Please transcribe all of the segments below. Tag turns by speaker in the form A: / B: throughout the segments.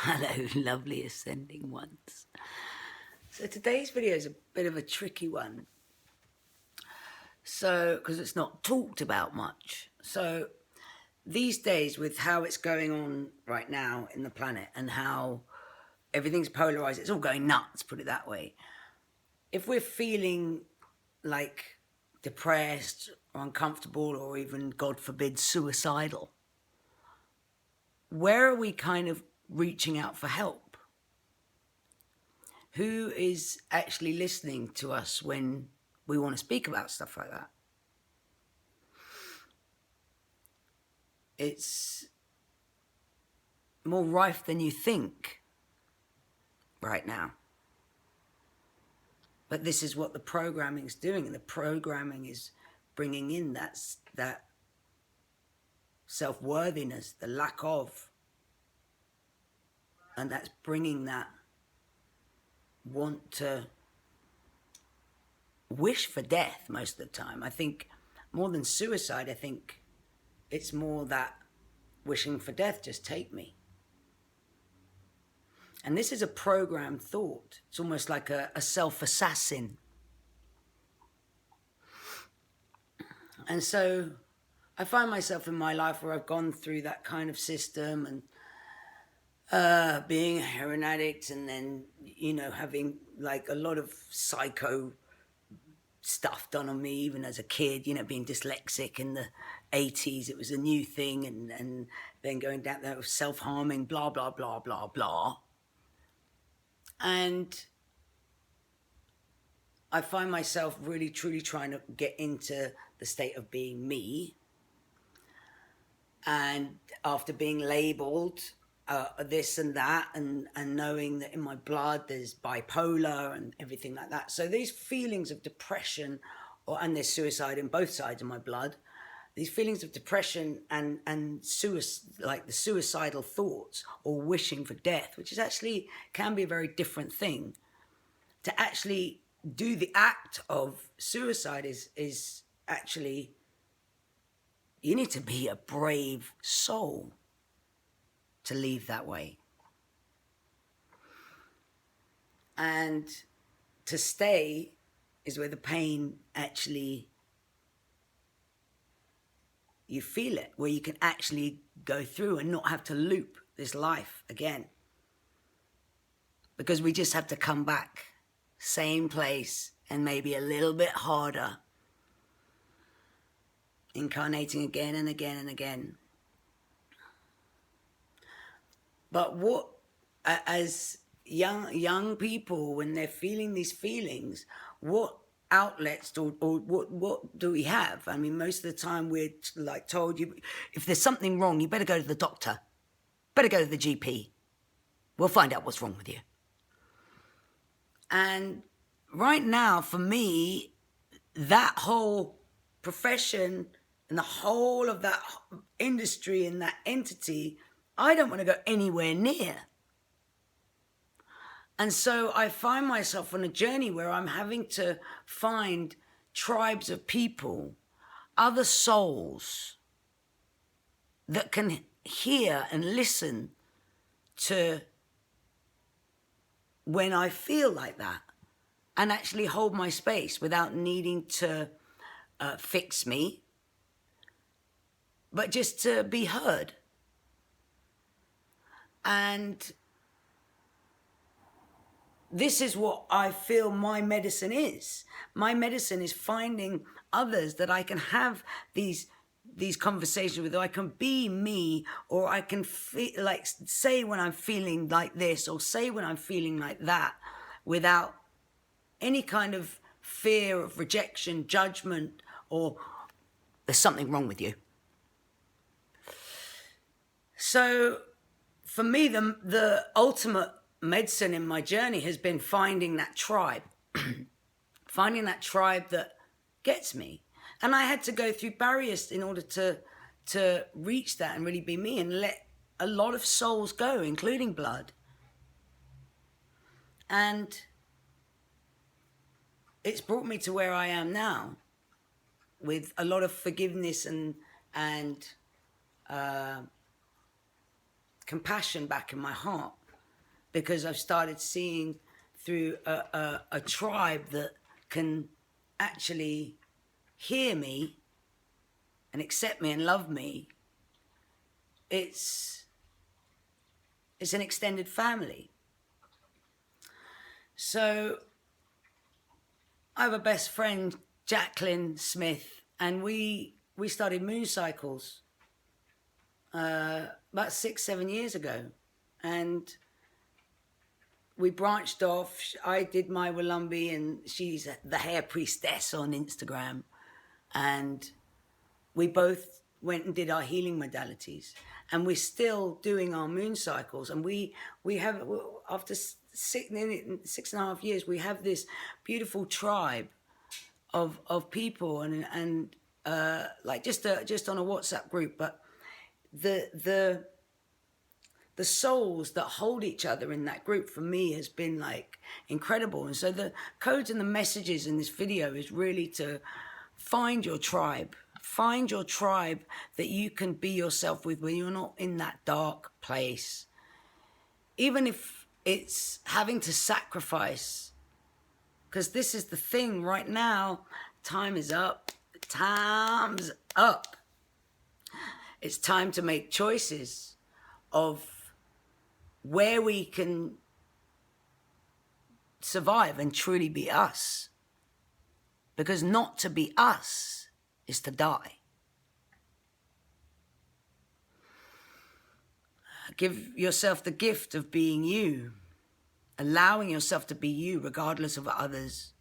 A: Hello, lovely ascending ones. So today's video is a bit of a tricky one. So, because it's not talked about much. So these days, with how it's going on right now in the planet and how everything's polarized, it's all going nuts, put it that way. If we're feeling like depressed or uncomfortable or even, God forbid, suicidal, where are we kind of reaching out for help? Who is actually listening to us when we want to speak about stuff like that? It's more rife than you think right now. But this is what the programming is doing, and the programming is bringing in that self-worthiness, the lack of, and that's bringing that want to wish for death most of the time. I think more than suicide, I think it's more that wishing for death, just take me. And this is a programmed thought. It's almost like a self-assassin. And so I find myself in my life where I've gone through that kind of system and being a heroin addict, and then, you know, having like a lot of psycho stuff done on me even as a kid, you know, being dyslexic in the 80s, it was a new thing, and then going down there with self-harming, blah, blah, blah, blah, blah. And I find myself really, truly trying to get into the state of being me. And after being labeled this and that, and knowing that in my blood there's bipolar and everything like that. So these feelings of depression, and there's suicide in both sides of my blood, these feelings of depression and suicide, like the suicidal thoughts or wishing for death, which is actually can be a very different thing. To actually do the act of suicide is actually, you need to be a brave soul to leave that way. And to stay is where the pain actually, you feel it, where you can actually go through and not have to loop this life again. Because we just have to come back, same place, and maybe a little bit harder, incarnating again and again and again. But what, as young people, when they're feeling these feelings, what outlets or what do we have? I mean, most of the time we're like told, you, if there's something wrong, you better go to the doctor, better go to the GP. We'll find out what's wrong with you. And right now, for me, that whole profession and the whole of that industry and that entity, I don't want to go anywhere near. And so I find myself on a journey where I'm having to find tribes of people, other souls that can hear and listen to when I feel like that, and actually hold my space without needing to fix me, but just to be heard. And this is what I feel my medicine is. My medicine is finding others that I can have these conversations with, or I can be me, or I can like say when I'm feeling like this, or say when I'm feeling like that, without any kind of fear of rejection, judgment, or there's something wrong with you. So for me, the ultimate medicine in my journey has been finding that tribe, finding that tribe that gets me. And I had to go through barriers in order to reach that and really be me, and let a lot of souls go, including blood. And it's brought me to where I am now, with a lot of forgiveness and compassion back in my heart. because I've started seeing through a tribe that can actually hear me and accept me and love me. It's an extended family. So I have a best friend, Jaclyn Smith, and we started Moonpsycles about 6-7 years ago, and we branched off. I did my Wolambe, and she's the hair priestess on Instagram, and we both went and did our healing modalities, and we're still doing our Moonpsycles, and we have, after 6.5 years, we have this beautiful tribe of people, and like just on a WhatsApp group, but the souls that hold each other in that group for me has been like incredible. And so the codes and the messages in this video is really to find your tribe that you can be yourself with, when you're not in that dark place, even if it's having to sacrifice. Because this is the thing right now, time is up. Time's up. It's time to make choices of where we can survive and truly be us. Because not to be us is to die. Give yourself the gift of being you, allowing yourself to be you regardless of others.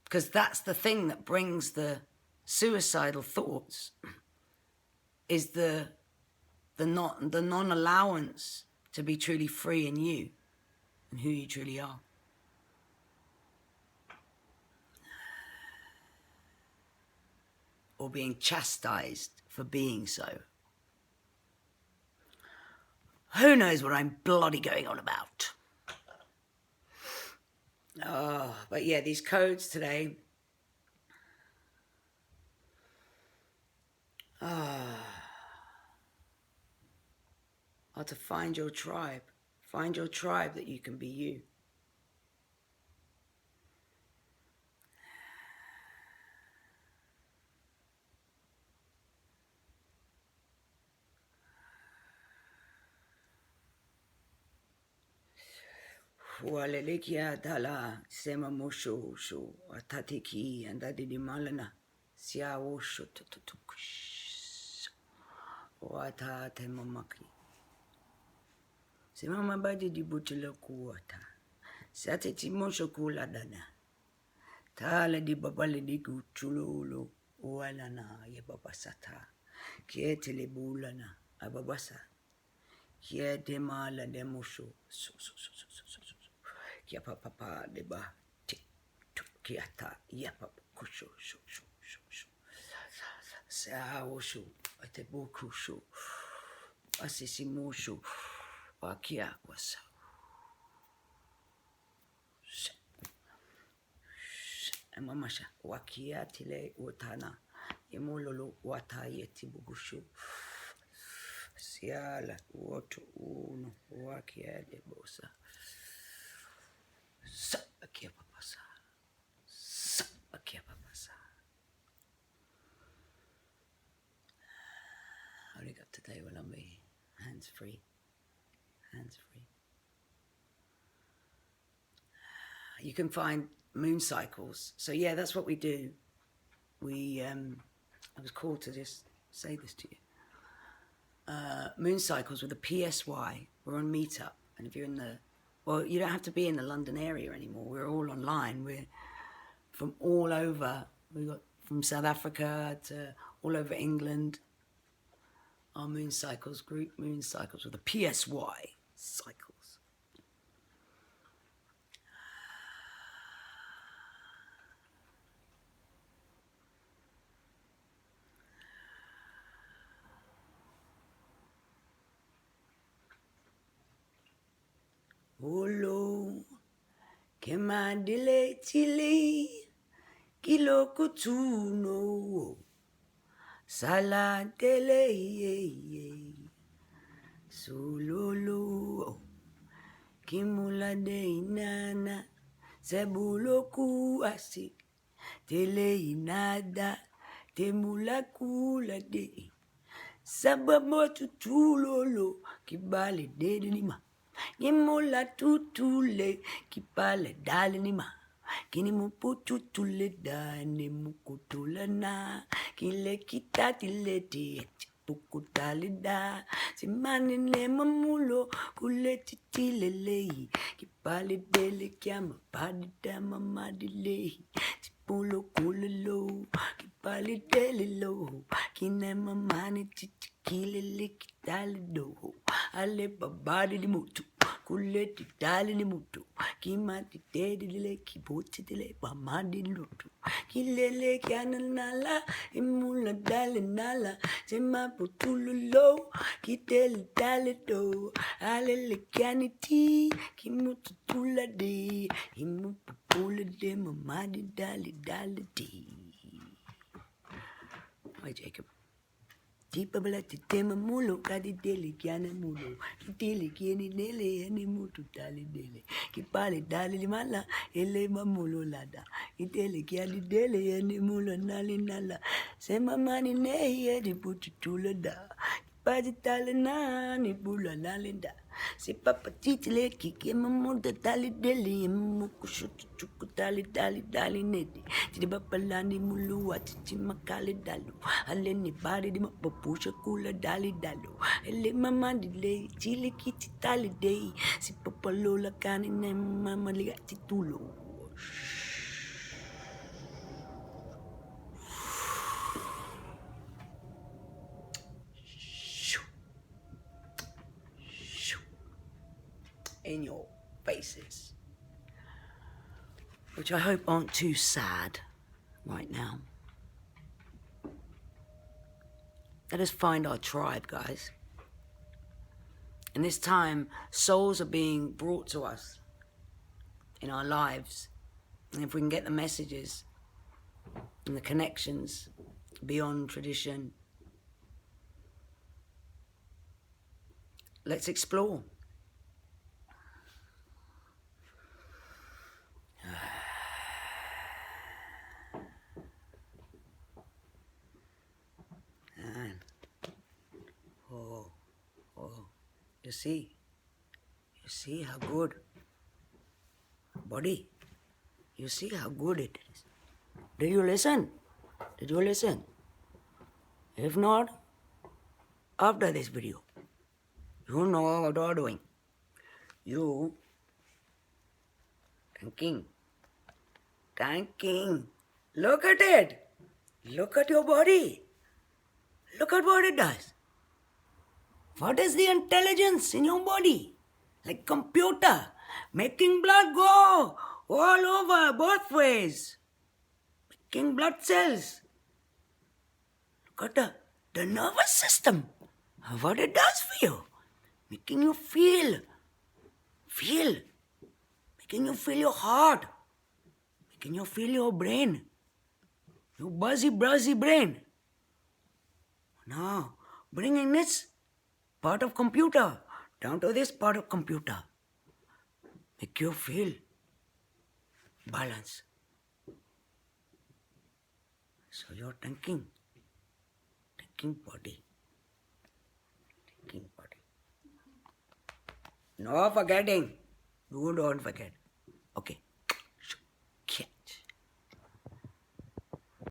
A: Because that's the thing that brings the suicidal thoughts, is the non-allowance to be truly free in you and who you truly are. Or being chastised for being so. Who knows what I'm bloody going on about? Oh, but yeah, these codes today. Are to find your tribe. Find your tribe that you can be you. Walelekia dala sema mosho sho atatiki and dadidi malana sia osho tutukush wata temamaki sema mabadi di butula kuwata sate timosho kula dana tala di babale di kuchulolo walana ye babasata kietele bulana ababasa kiete mala demosho so kia papa deba tik kiata ya papa kusho sho sa osho ate boku sho asisi mosho wakia wasa mamasha wakia tile utana yemololo wata yeti bugusho siala woto uno wakia de bosa. Kia papasa. Kia papasa. How do you got today, Wolambe? Hands free. Hands free. You can find Moonpsycles. So yeah, that's what we do. I was called to just say this to you. Moonpsycles with a PSY. We're on Meetup, and if you're in the well, you don't have to be in the London area anymore. We're all online. We're from all over. We got from South Africa to all over England. Our Moonpsycles group, Moonpsycles with a PSY, cycles. Olo, ke mandile tili, kilo kutuno, Salatele, sululu, kimula de inana, sebuloku asik, tele inada, temula kula de, sababo tutulolo, kibale de nima, kimula tutule, kibale dale nima. Kini muputu tule dane mukutula na kile kita tile di pukutali da simani ne mamulo kule titile lei kipali dele kiama padi dama madile tipulo kule lo kipali dele lo kine mamani titikile likitali do ale babadi di mutu kule titali ni mutu kima titedi dile kiboti dile pamadi lutu kilele kiana nala imula dale nala sema putulu lo kitele dale do alele kiani ti kimutu tula de imupu pula de mamadi dale de. Hi Jacob. Tipa bala titema mulo kadi dele kiana mulo kitele kieni nele ene mutu tali dele kipale dali limala ele mamulo lada kitele kiani dele ene mulo nali nala sema mani ne di putu tula da kipadi tali nani bula nali da si papa titile kike mamuda tali dele mukushutu chuku tali nedi tidi papa lani mulu watiti makale dalu aleni bari di mapapusha kula dali dalu ele mama dile chili kiti tali dei si papa lola kani ne mama liga titulo. In your faces, which I hope aren't too sad right now. Let us find our tribe, guys. And this time, souls are being brought to us in our lives. And if we can get the messages and the connections beyond tradition, let's explore. And, oh, you see how good, body, you see how good it is. Did you listen? If not, after this video, you know what you're doing. You thanking. Look at it. Look at your body. Look at what it does. What is the intelligence in your body? Like computer, making blood go all over, both ways. Making blood cells. Look at the nervous system. What it does for you. Making you feel. Making you feel your heart. Making you feel your brain. Your buzzy brain. Now, bringing this part of computer down to this part of computer. Make you feel balance. So you're thinking body. No forgetting. You don't forget. Okay.